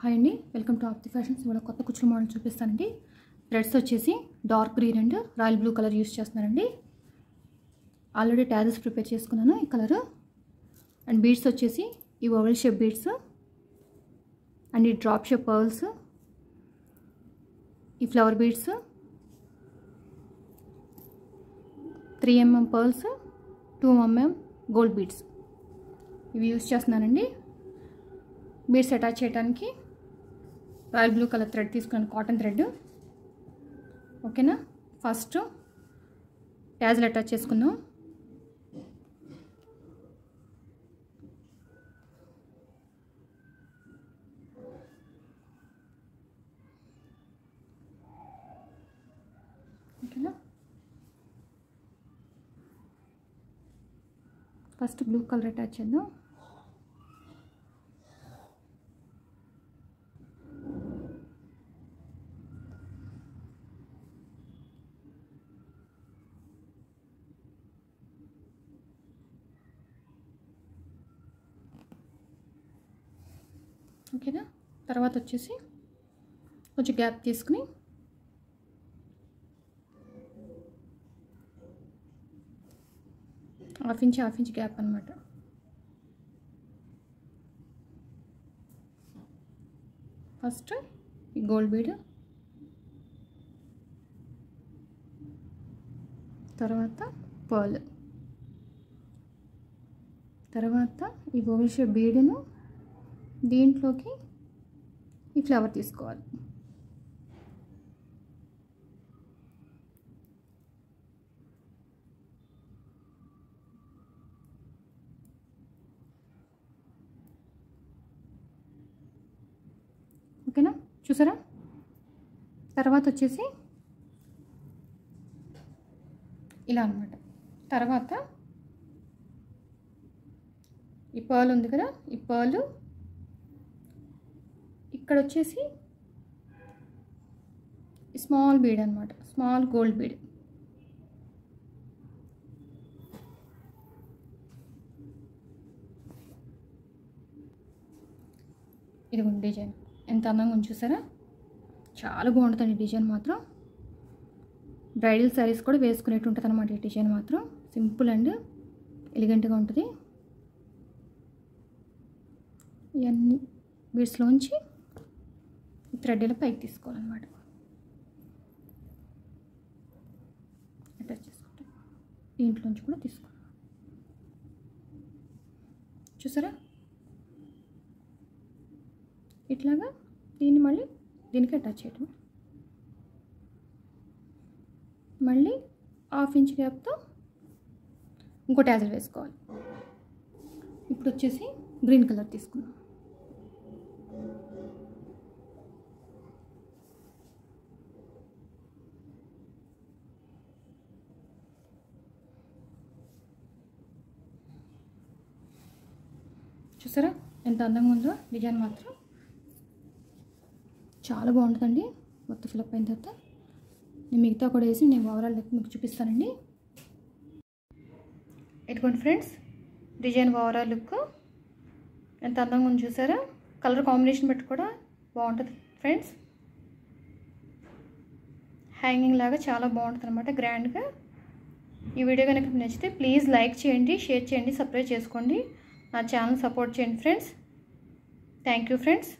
Hi అండి, welcome to ఆప్తి fashions. ఇవాళ కొత్త కుచ్చుల మోడల్ చూపిస్తానండి. థ్రెడ్స్ వచ్చేసి dark green and royal blue colour use చేస్తున్నానండి. ఆల్రెడీ ట్యాజెస్ ప్రిపేర్ చేసుకున్నాను ఈ కలర్. అండ్ బీడ్స్ వచ్చేసి ఈ ఓవెల్ షేప్ బీడ్స్ అండ్ ఈ డ్రాప్ షేప్ పర్ల్స్, ఈ flower beads, 3mm pearls, 2mm gold beads ఇవి యూస్ చేస్తున్నానండి. బీడ్స్ అటాచ్ చేయడానికి రాయల్ బ్లూ కలర్ థ్రెడ్ తీసుకున్నాను, కాటన్ థ్రెడ్. ఓకేనా, ఫస్ట్ ట్యాజ్లు అటాచ్ చేసుకుందాం. ఓకేనా, ఫస్ట్ బ్లూ కలర్ అటాచ్ చేద్దాం. ఓకేనా, తర్వాత వచ్చేసి కొంచెం గ్యాప్ తీసుకుని హాఫ్ ఇంచ్ గ్యాప్ అన్నమాట. ఫస్ట్ ఈ గోల్డ్ బీడ్, తర్వాత పర్ల్, తర్వాత ఈ ఓవెల్ షేప్ బీడ్ను దీంట్లోకి ఈ ఫ్లవర్ తీసుకోవాలి. ఓకేనా, చూసారా? తర్వాత వచ్చేసి ఇలా అన్నమాట. తర్వాత ఈ పర్ల్ ఉంది కదా, ఈ పర్ల్ ఇక్కడ వచ్చేసి స్మాల్ బీడ్ అన్నమాట, స్మాల్ గోల్డ్ బీడ్. ఇది డిజైన్ ఎంత అందంగా ఉంది చూసారా? చాలా బాగుంటుందండి డిజైన్ మాత్రం. బ్రైడల్ శారీస్ కూడా వేసుకునేట్టు ఉంటుంది అన్నమాట. ఈ డిజైన్ మాత్రం సింపుల్ అండ్ ఎలిగెంట్గా ఉంటుంది. ఇవన్నీ బీడ్స్లోంచి థ్రెడ్ ఇలా పైకి తీసుకోవాలన్నమాట. అటాచ్ చేసుకుంటాం, దీంట్లోంచి కూడా తీసుకోవాలి. చూసారా? ఇట్లాగా దీన్ని మళ్ళీ దీనికి అటాచ్ చేయడం. మళ్ళీ హాఫ్ ఇంచ్ గ్యాప్తో ఇంకో ట్యాజల్ వేసుకోవాలి. ఇప్పుడు వచ్చేసి గ్రీన్ కలర్ తీసుకున్నాం. చూసారా ఎంత అందంగా ఉందో డిజైన్ మాత్రం. చాలా బాగుంటుందండి. మొత్తం ఫిలప్ అయిన తర్వాత నేను మిగతా కూడా వేసి నేను ఓవరాల్ మీకు చూపిస్తానండి. ఇదిగోండి ఫ్రెండ్స్, డిజైన్ ఓవరాల్ లుక్ ఎంత అందంగా ఉంది చూసారా? కలర్ కాంబినేషన్ బట్టి కూడా బాగుంటుంది ఫ్రెండ్స్. హ్యాంగింగ్ లాగా చాలా బాగుంటుంది అనమాట, గ్రాండ్గా. ఈ వీడియో కనుక మీకు నచ్చితే ప్లీజ్ లైక్ చేయండి, షేర్ చేయండి, సబ్స్క్రైబ్ చేసుకోండి, నా ఛానల్ సపోర్ట్ చేయండి ఫ్రెండ్స్. Thank you friends.